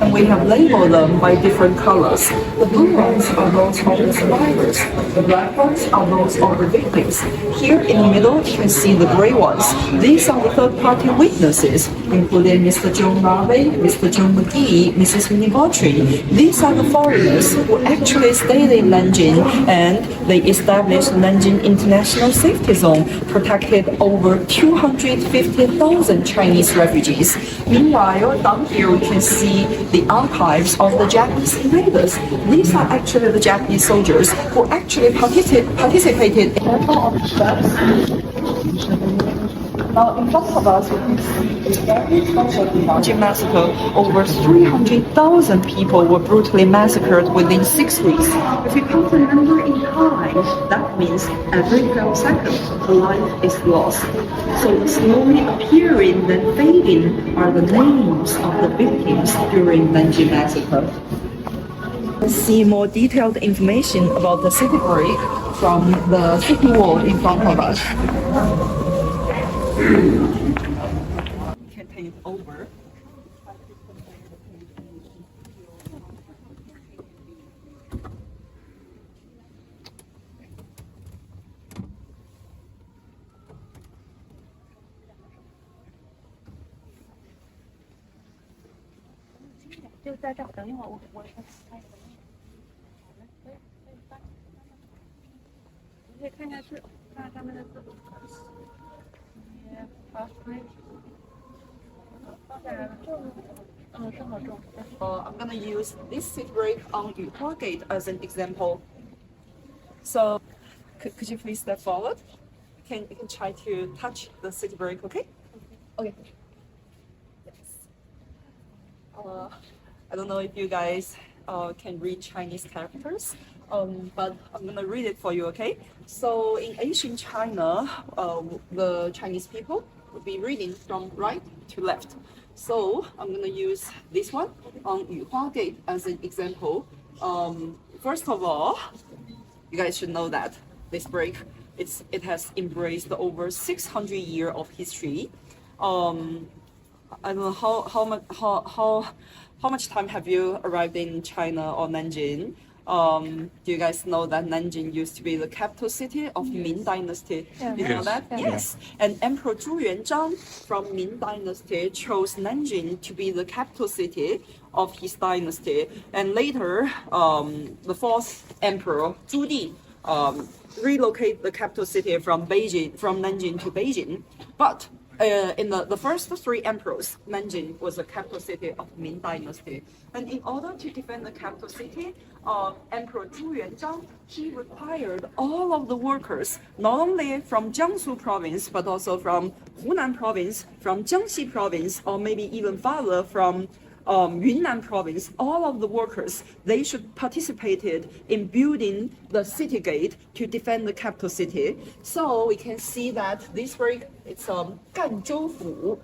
and we have labeled them by different colors. The blue ones are those of the survivors. The black ones are those of the victims. Here in the middle, you can see the gray ones. These are the third-party witnesses, including Mr. Joe Narvey, Mr. Joe McGee, Mrs. Winnie Bawtry. These are the foreigners who actually stayed in Nanjing, and they established Nanjing International Safety Zone, protected over 250,000 Chinese refugees. Meanwhile, down here we can see the archives of the Japanese invaders. These are actually the Japanese soldiers who actually participated in the war of the steppes. Now, in front of us, we can see a very special Nanjing Massacre. Over 300,000 people were brutally massacred within 6 weeks. If we count the number in time, that means every 12 seconds, a life is lost. So slowly appearing, then fading, are the names of the victims during Nanjing Massacre. Let's see more detailed information about the city break from the city wall in front of us. You can take it over. I'm going to use this city break on Yuhua Gate as an example. So, could you please step forward? You can try to touch the city break, okay? Okay. Yes. I don't know if you guys can read Chinese characters, but I'm going to read it for you, okay? So, in ancient China, the Chinese people would be reading from right to left. So I'm going to use this one on Yuhua Gate as an example. First of all, you guys should know that this break, it has embraced over 600 years of history. I don't know how much time have you arrived in China or Nanjing? Do you guys know that Nanjing used to be the capital city of Ming Dynasty? Yeah. You know that? Yes. And Emperor Zhu Yuanzhang from Ming Dynasty chose Nanjing to be the capital city of his dynasty. And later, the fourth emperor, Zhu Di, relocated the capital city from Nanjing to Beijing. But in the first three emperors, Nanjing was the capital city of Ming Dynasty. And in order to defend the capital city, Emperor Zhu Yuanzhang, he required all of the workers, not only from Jiangsu province, but also from Hunan province, from Jiangxi province, or maybe even farther from Yunnan province, all of the workers, they should participated in building the city gate to defend the capital city. So we can see that this break, it's Ganzhou Fu,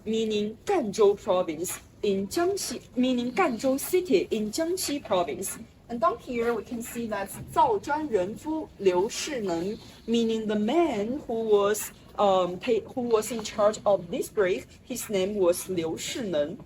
meaning Ganzhou province, in Jiangxi, meaning Ganzhou city in Jiangxi province. And down here we can see that Zhao Zhuan Renfu Liu Shinen, meaning the man who was in charge of this break. His name was Liu Shinen.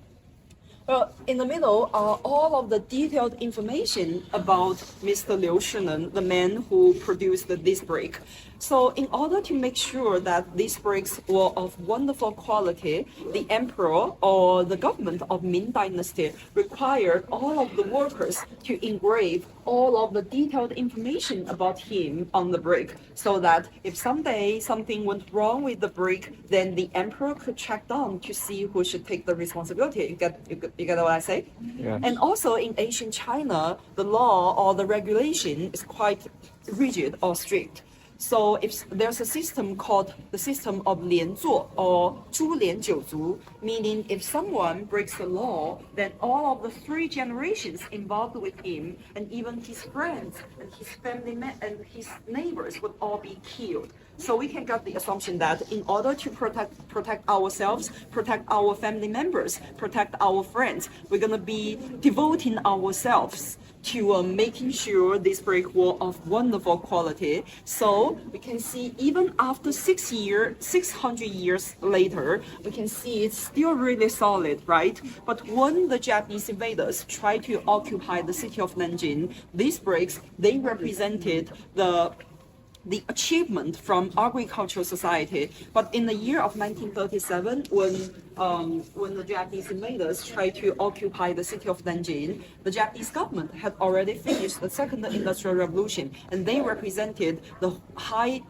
In the middle are all of the detailed information about Mr. Liu Shinen, the man who produced this break. So in order to make sure that these breaks were of wonderful quality, the emperor or the government of Ming Dynasty required all of the workers to engrave all of the detailed information about him on the brick, so that if someday something went wrong with the brick, then the emperor could track down to see who should take the responsibility. You get what I say? Yeah. And also in ancient China, the law or the regulation is quite rigid or strict. So if there's a system called the system of lianzuo or 株连九族, meaning if someone breaks the law, then all of the 3 generations involved with him and even his friends and his family and his neighbors would all be killed. So we can get the assumption that in order to protect ourselves, protect our family members, protect our friends, we're going to be devoting ourselves to making sure this break were of wonderful quality. So battle, we can see even after 600 years later, we can see it's still really solid, right? But when the Japanese invaders tried to occupy the city of Nanjing, these bricks, they represented the achievement from agricultural society. But in the year of 1937, when the Japanese invaders tried to occupy the city of Nanjing, the Japanese government had already finished the Second Industrial Revolution, and they represented the high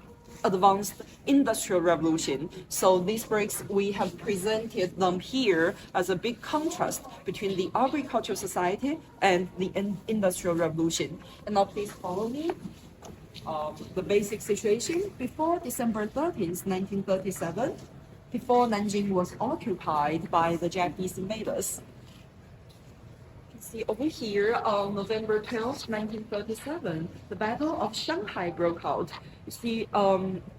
advanced industrial revolution. So these bricks, we have presented them here as a big contrast between the agricultural society and the industrial revolution. And now please follow me. The basic situation before December 13th, 1937, before Nanjing was occupied by the Japanese invaders. You can see over here on November 12th, 1937, the Battle of Shanghai broke out. You see,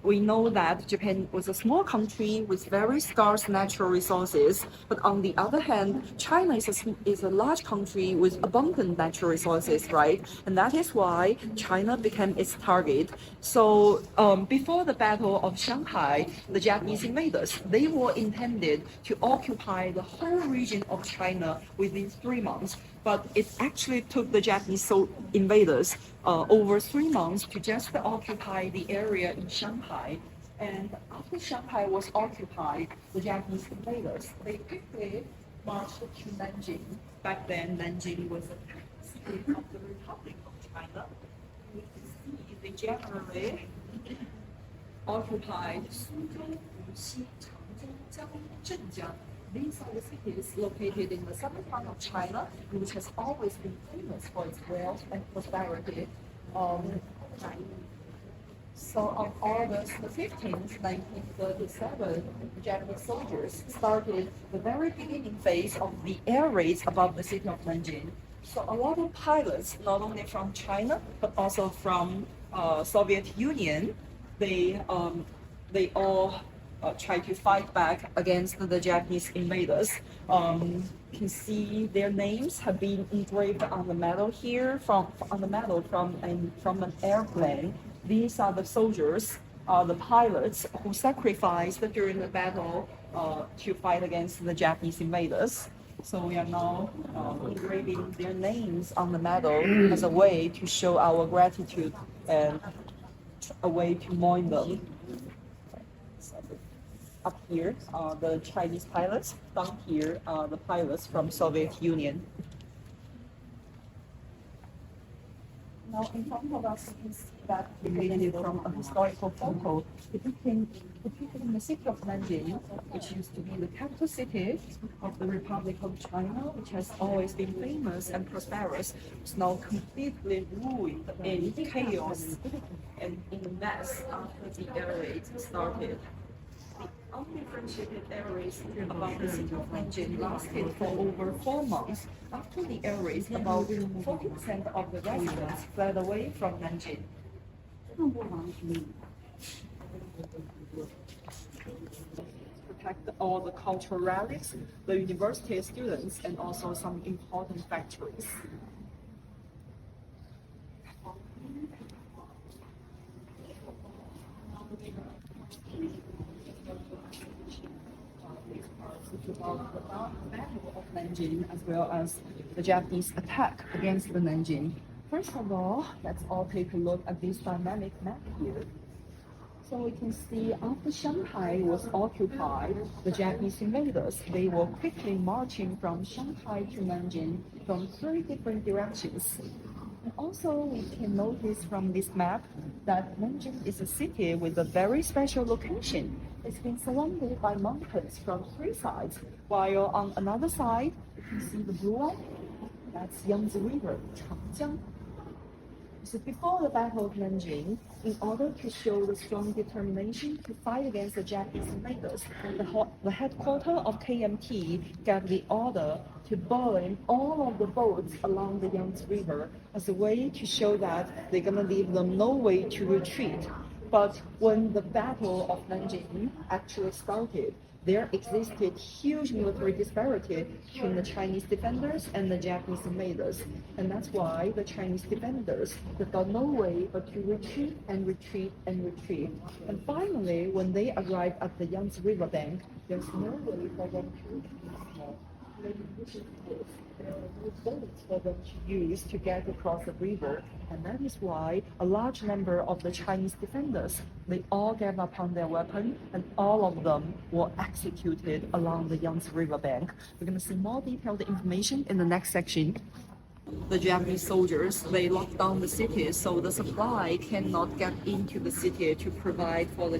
we know that Japan was a small country with very scarce natural resources, but on the other hand, China is a large country with abundant natural resources, right? And that is why China became its target. So before the Battle of Shanghai, the Japanese invaders, they were intended to occupy the whole region of China within 3 months. But it actually took the Japanese invaders over 3 months to just occupy the area in Shanghai. And after Shanghai was occupied, the Japanese invaders, they quickly marched to Nanjing. Back then, Nanjing was a city of the Republic of China. We can see they generally occupied Suzhou, Wuxi, Changzhou, Jiang, Zhenjiang. These are the cities located in the southern part of China, which has always been famous for its wealth and prosperity. So on August the 15th, 1937, the Japanese soldiers started the very beginning phase of the air raids above the city of Nanjing. So a lot of pilots, not only from China, but also from Soviet Union, they all try to fight back against the Japanese invaders. You can see their names have been engraved on the metal here, from an airplane. These are the soldiers, the pilots who sacrificed during the battle to fight against the Japanese invaders. So we are now engraving their names on the medal as a way to show our gratitude and a way to mourn them. Up here are the Chinese pilots, down here are the pilots from Soviet Union. Now in front of us, you can see that depicted from a historical photo depicting the city of Nanjing, which used to be the capital city of the Republic of China, which has always been famous and prosperous. It's now completely ruined in chaos and in a mess after the air raids started. The undifferentiated air raids about the city of Nanjing lasted for over 4 months. After the air raids, about 40% of the residents fled away from Nanjing. Protect all the cultural relics, the university students, and also some important factories. About the Battle of Nanjing, as well as the Japanese attack against the Nanjing. First of all, let's all take a look at this dynamic map here. So we can see after Shanghai was occupied, the Japanese invaders, they were quickly marching from Shanghai to Nanjing from 3 different directions. And also, we can notice from this map that Nanjing is a city with a very special location. It's been surrounded by mountains from 3 sides, while on another side, you can see the blue one. That's Yangtze River, Chang. So before the Battle of Nanjing, in order to show the strong determination to fight against the Japanese invaders, the headquarters of KMT gave the order to burn all of the boats along the Yangtze River as a way to show that they're going to leave them no way to retreat. But when the Battle of Nanjing actually started, there existed huge military disparity between the Chinese defenders and the Japanese invaders. And that's why the Chinese defenders, they got no way but to retreat and retreat and retreat. And finally, when they arrived at the Yangtze River bank, there's no way for them to there are no boats for them to use to get across the river, and that is why a large number of the Chinese defenders, they all gave up on their weapon, and all of them were executed along the Yangtze River bank. We're going to see more detailed information in the next section. The Japanese soldiers, they locked down the city, so the supply cannot get into the city to provide for the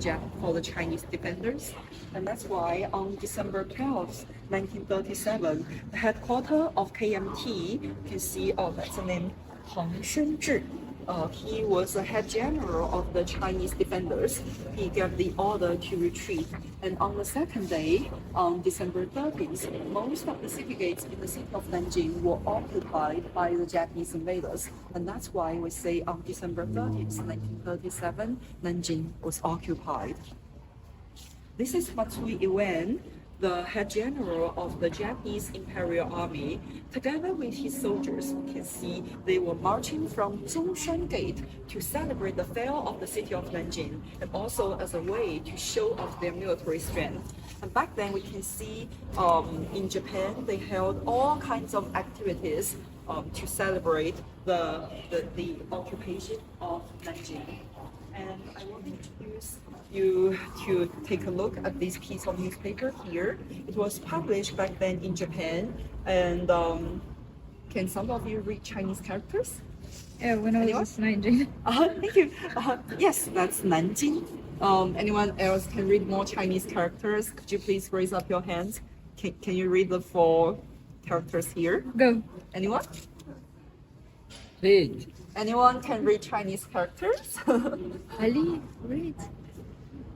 Chinese defenders. And that's why on December 12th, 1937, the headquarters of KMT, you can see, oh, that's the name, Peng Shenzhi. He was the head general of the Chinese defenders. He gave the order to retreat. And on the second day, on December 13th, most of the city gates in the city of Nanjing were occupied by the Japanese invaders. And that's why we say on December 13th, 1937, Nanjing was occupied. This is Matsui Iwan, the head general of the Japanese Imperial Army. Together with his soldiers, you can see they were marching from Zhongshan Gate to celebrate the fall of the city of Nanjing, and also as a way to show off their military strength. And back then, we can see in Japan, they held all kinds of activities to celebrate the occupation of Nanjing. And I want to introduce you to take a look at this piece of newspaper here. It was published back then in Japan, and can some of you read Chinese characters? Yeah, when I was Nanjing. Thank you. Yes, that's Nanjing. Anyone else can read more Chinese characters? Could you please raise up your hands? Can you read the 4 characters here? Go. Anyone? Read. Anyone can read Chinese characters? Ali, read.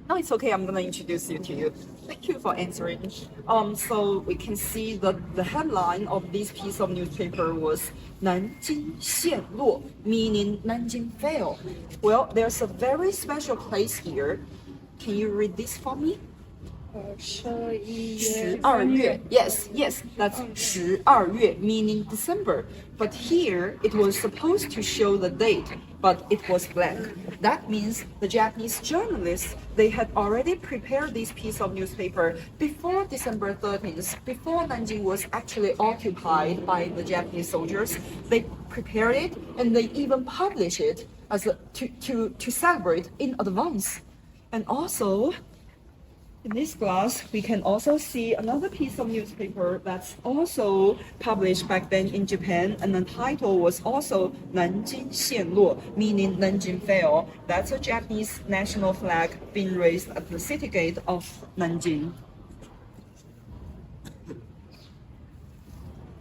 No, it's okay. I'm gonna introduce you to you. Thank you for answering. So we can see that the headline of this piece of newspaper was Nanjing Xianluo, meaning Nanjing fell. Well, there's a very special place here. Can you read this for me? 12月. Yes, that's 12月, meaning December. But here it was supposed to show the date, but it was blank. That means the Japanese journalists, they had already prepared this piece of newspaper before December 13th, before Nanjing was actually occupied by the Japanese soldiers. They prepared it and they even published it as to celebrate in advance. And also, in this glass, we can also see another piece of newspaper that's also published back then in Japan, and the title was also Nanjing Xianluo, meaning Nanjing fell. That's a Japanese national flag being raised at the city gate of Nanjing,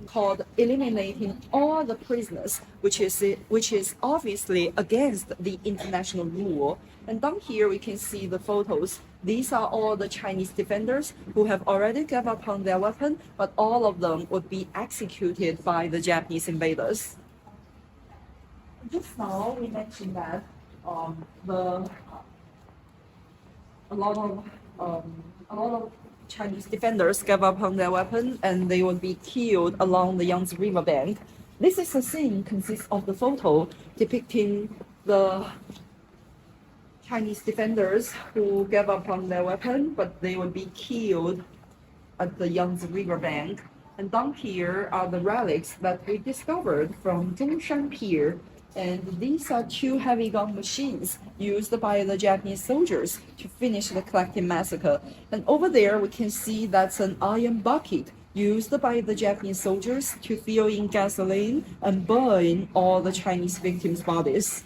called eliminating all the prisoners, which is obviously against the international rule. And down here we can see the photos. These are all the Chinese defenders who have already given up on their weapon, but all of them would be executed by the Japanese invaders. Just now we mentioned that a lot of Chinese defenders gave up on their weapon and they would be killed along the Yangtze River bank. This is a scene consists of the photo depicting the Chinese defenders who gave up on their weapon, but they would be killed at the Yangtze River bank. And down here are the relics that we discovered from Zhongshan Pier. And these are 2 heavy gun machines used by the Japanese soldiers to finish the collective massacre. And over there, we can see that's an iron bucket used by the Japanese soldiers to fill in gasoline and burn all the Chinese victims' bodies.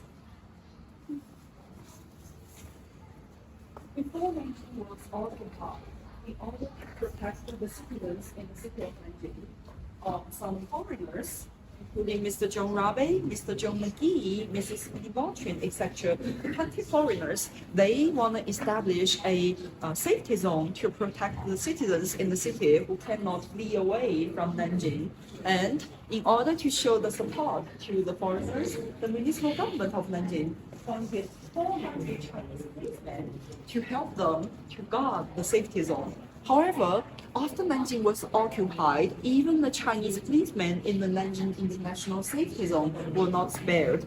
Before Nanjing was occupied, in order to protect the citizens in the city of Nanjing, some foreigners, including Mr. John Rabe, Mr. John McGee, Mrs. Minnie Vautrin, etc., 20 foreigners, they want to establish a safety zone to protect the citizens in the city who cannot flee away from Nanjing. And in order to show the support to the foreigners, the municipal government of Nanjing appointed 400 Chinese policemen to help them to guard the safety zone. However, after Nanjing was occupied, even the Chinese policemen in the Nanjing International Safety Zone were not spared.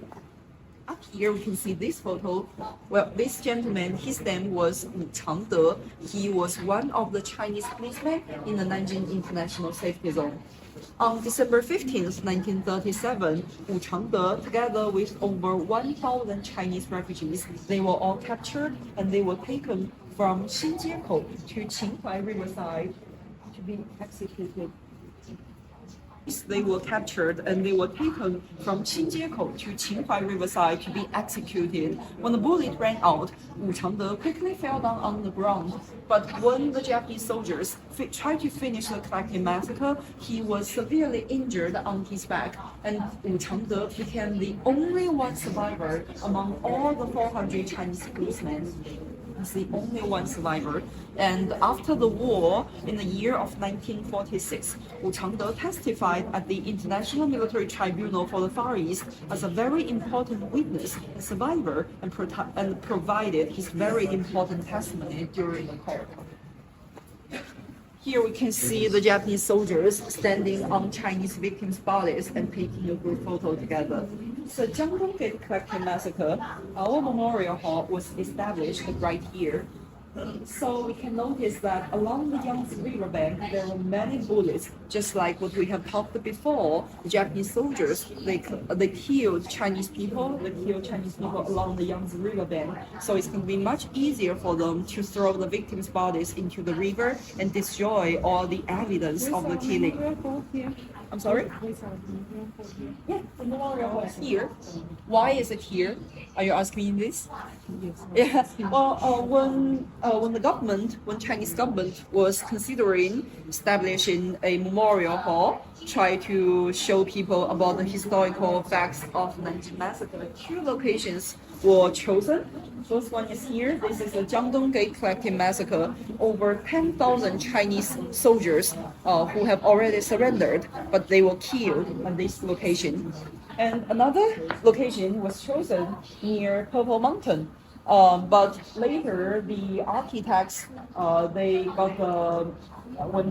Up here we can see this photo. Well, this gentleman, his name was Wu Changde. He was one of the Chinese policemen in the Nanjing International Safety Zone. On December 15th, 1937, Wu Changde, together with over 1,000 Chinese refugees, they were all captured and they were taken from Xinjiekou to Qinhuai Riverside to be executed. They were captured and they were taken from Xinjiekou to Qinhuai Riverside to be executed. When the bullet ran out, Wu Changde quickly fell down on the ground. But when the Japanese soldiers tried to finish the collective massacre, he was severely injured on his back, and Wu Changde became the only one survivor among all the 400 Chinese policemen. He's the only one survivor. And after the war, in the year of 1946, Wu Changde testified at the International Military Tribunal for the Far East as a very important witness and survivor, and provided his very important testimony during the court. Here we can see the Japanese soldiers standing on Chinese victims' bodies and taking a group photo together. So Jiangdong Gate Collective Massacre, our memorial hall was established right here. So we can notice that along the Yangtze River bank, there were many bullets, just like what we have talked before. The Japanese soldiers, they killed Chinese people, along the Yangtze River bank. So it's going to be much easier for them to throw the victims' bodies into the river and destroy all the evidence of the killing. I'm sorry? Yeah, the memorial hall is here. Why is it here? Are you asking me this? Yeah. Well, when Chinese government was considering establishing a memorial hall, try to show people about the historical facts of Nanjing Massacre, 2 locations were chosen. First one is here. This is the Jiangdong Gate Collective Massacre. Over 10,000 Chinese soldiers who have already surrendered, but they were killed at this location. And another location was chosen near Purple Mountain. But later, the architects, they got when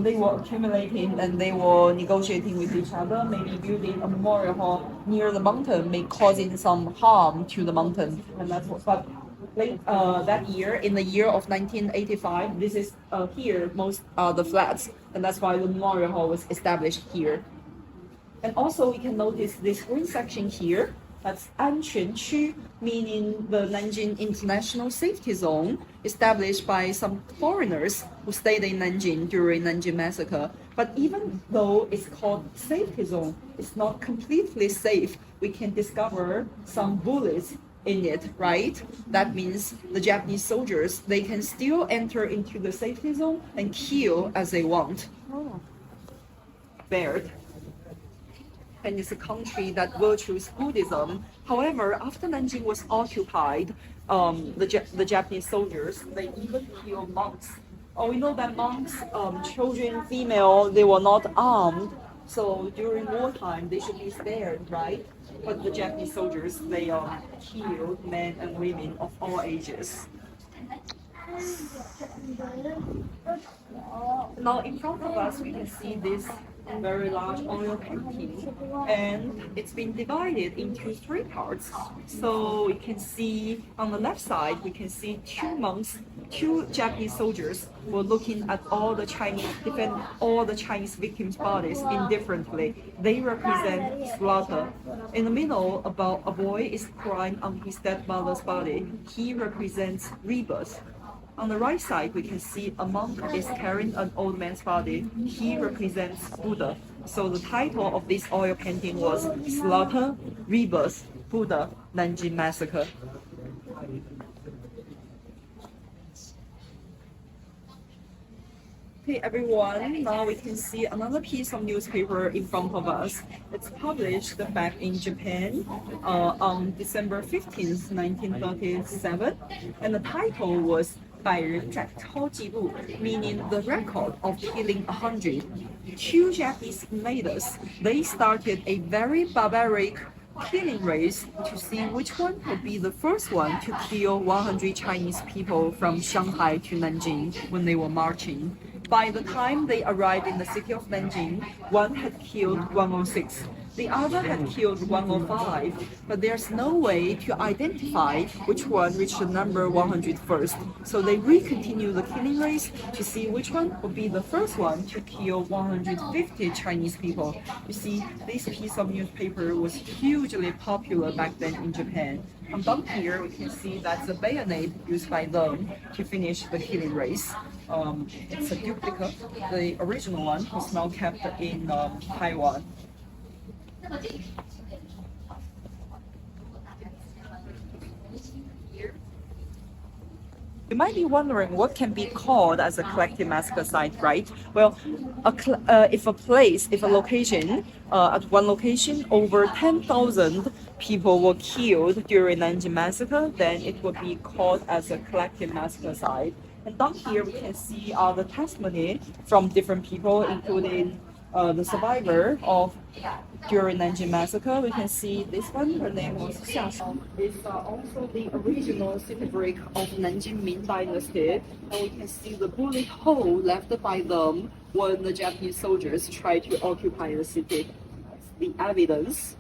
they were accumulating and they were negotiating with each other, maybe building a memorial hall near the mountain may causing some harm to the mountain, and that's what. But that year, in the year of 1985, this is here most the flats, and that's why the memorial hall was established here. And also, we can notice this green section here. That's 安全区, meaning the Nanjing International Safety Zone, established by some foreigners who stayed in Nanjing during Nanjing Massacre. But even though it's called safety zone, it's not completely safe. We can discover some bullets in it, right? That means the Japanese soldiers, they can still enter into the safety zone and kill as they want. Spared. And it's a country that virtues Buddhism. However, after Nanjing was occupied, the Japanese soldiers, they even killed monks. We know that monks, children, female, they were not armed. So during wartime, they should be spared, right? But the Japanese soldiers, they killed men and women of all ages. Now in front of us, we can see this very large oil painting, and it's been divided into 3 parts. So we can see on the left side, we can see 2 monks, 2 Japanese soldiers were looking at all the Chinese victims' bodies indifferently. They represent slaughter. In the middle, about a boy is crying on his dead mother's body. He represents rebirth. On the right side, we can see a monk is carrying an old man's body. He represents Buddha. So the title of this oil painting was Slaughter, Rebirth, Buddha, Nanjing Massacre. Okay, everyone, now we can see another piece of newspaper in front of us. It's published back in Japan on December 15th, 1937, and the title was 百人斩超纪录, meaning the record of killing 100. 2 Japanese invaders, they started a very barbaric killing race to see which one would be the first one to kill 100 Chinese people from Shanghai to Nanjing when they were marching. By the time they arrived in the city of Nanjing, one had killed 106. The other had killed 105, but there's no way to identify which one reached the number 100 first. So they recontinue the killing race to see which one would be the first one to kill 150 Chinese people. You see, this piece of newspaper was hugely popular back then in Japan. And down here, we can see that's the bayonet used by them to finish the killing race. It's a duplicate. The original one was now kept in Taiwan. You might be wondering what can be called as a collective massacre site, right? Well, if a location, at one location, over 10,000 people were killed during Nanjing Massacre, then it would be called as a collective massacre site. And down here we can see the testimony from different people, including the survivor of during Nanjing Massacre. We can see this one, her name was Xia Shang. It's also the original city break of Nanjing Ming Dynasty. And we can see the bullet hole left by them when the Japanese soldiers tried to occupy the city. That's the evidence.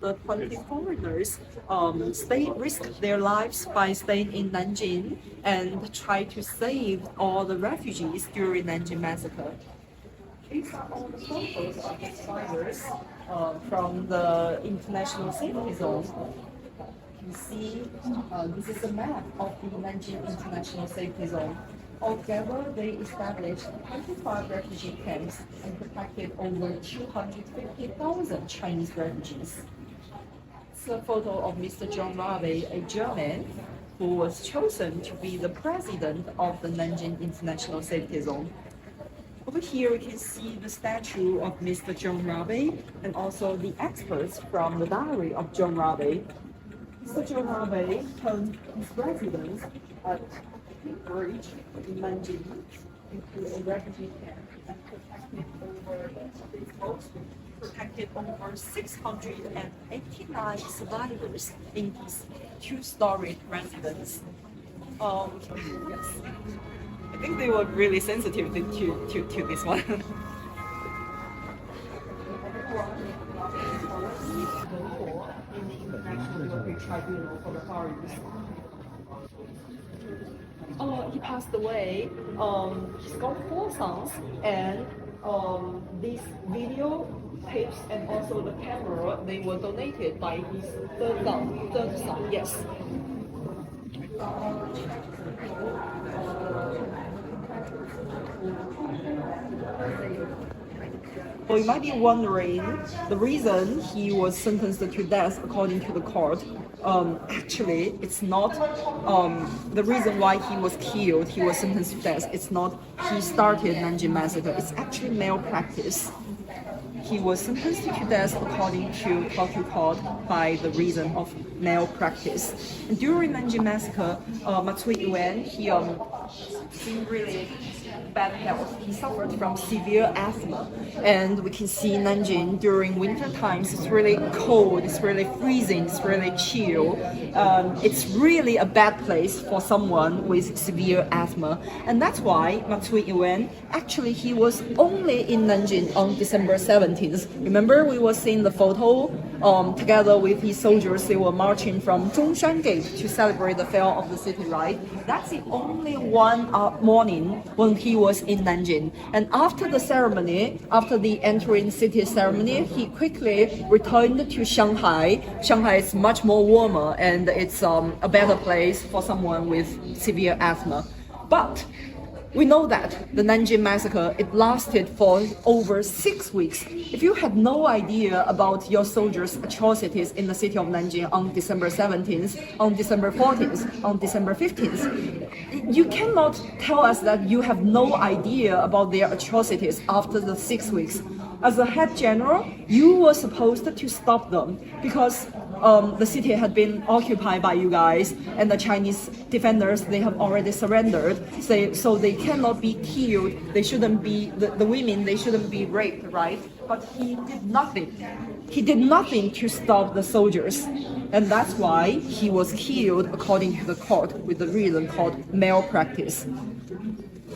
The 20 foreigners risked their lives by staying in Nanjing and tried to save all the refugees during Nanjing Massacre. These are all the photos of the survivors from the international safety zone. You can see this is a map of the Nanjing International Safety Zone. Altogether, they established 25 refugee camps and protected over 250,000 Chinese refugees. It's a photo of Mr. John Rabe, a German who was chosen to be the president of the Nanjing International Safety Zone. Over here, we can see the statue of Mr. John Rabe and also the experts from the diary of John Rabe. Mr. John Rabe turned his residence at the bridge in Nanjing into a refugee camp and protected over 689 survivors in his two-story residence. Yes. I think they were really sensitive to this one. He passed away. He's got 4 sons, and these video tapes and also the camera, they were donated by his third son. Yes. Well, you might be wondering the reason he was sentenced to death according to the court. Actually, it's not the reason why he was killed, he was sentenced to death. It's not he started Nanjing Massacre. It's actually malpractice. He was sentenced to death according to Tokyo court by the reason of malpractice. And during Nanjing Massacre, Matsui Yuan, he seemed really bad health. He suffered from severe asthma, and we can see Nanjing during winter times. It's really cold, it's really freezing, it's really chill. It's really a bad place for someone with severe asthma, and that's why Matsui Yuan actually he was only in Nanjing on December 17th. Remember, we were seeing the photo together with his soldiers. They were marching from Zhongshan Gate to celebrate the fall of the city, right? That's the only one morning when he was in Nanjing. And after the ceremony, after the entering city ceremony, he quickly returned to Shanghai. Shanghai is much more warmer and it's a better place for someone with severe asthma. But we know that the Nanjing Massacre, it lasted for over 6 weeks. If you had no idea about your soldiers' atrocities in the city of Nanjing on December 17th, on December 14th, on December 15th, you cannot tell us that you have no idea about their atrocities after the 6 weeks. As a head general, you were supposed to stop them because the city had been occupied by you guys, and the Chinese defenders, they have already surrendered. So they cannot be killed. They shouldn't be, the women, they shouldn't be raped, right? But he did nothing. He did nothing to stop the soldiers. And that's why he was killed according to the court with the reason called malpractice.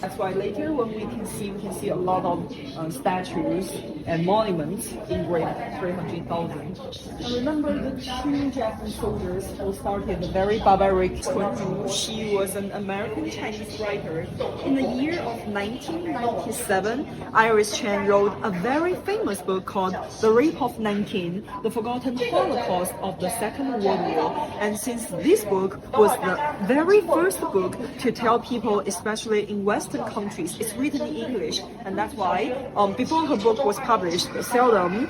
That's why later when we can see a lot of statues and monuments engraved 300,000. And remember the two Japanese soldiers who started the very barbaric Kun Zhu. She was an American Chinese writer. In the year of 1997, Iris Chang wrote a very famous book called The Rape of Nanking, The Forgotten Holocaust of the Second World War. And since this book was the very first book to tell people, especially in Western countries, it's written in English, and that's why before her book was published, seldom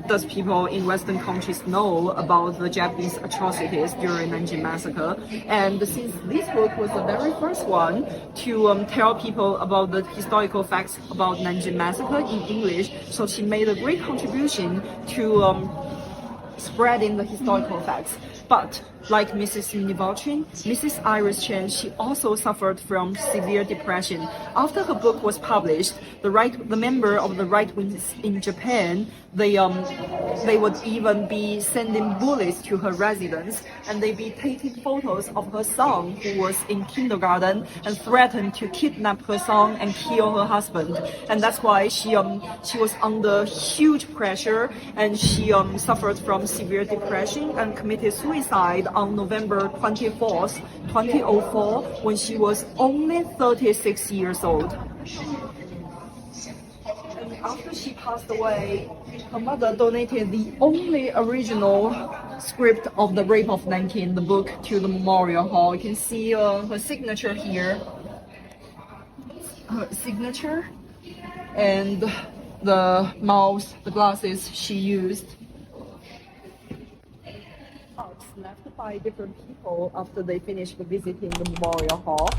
does people in Western countries know about the Japanese atrocities during Nanjing Massacre. And since this book was the very first one to tell people about the historical facts about Nanjing Massacre in English, so she made a great contribution to spreading the historical facts. But like Mrs. Minivachin, Mrs. Iris Chen, she also suffered from severe depression. After her book was published, the member of the right wing in Japan, they would even be sending bullets to her residence, and they'd be taking photos of her son who was in kindergarten and threatened to kidnap her son and kill her husband. And that's why she was under huge pressure, and she suffered from severe depression and committed suicide on November 24th, 2004, when she was only 36 years old. And after she passed away, her mother donated the only original script of The Rape of Nanking, the book, to the Memorial Hall. You can see her signature here. Her signature and the mouse, the glasses she used. Left by different people after they finished visiting the Memorial Hall.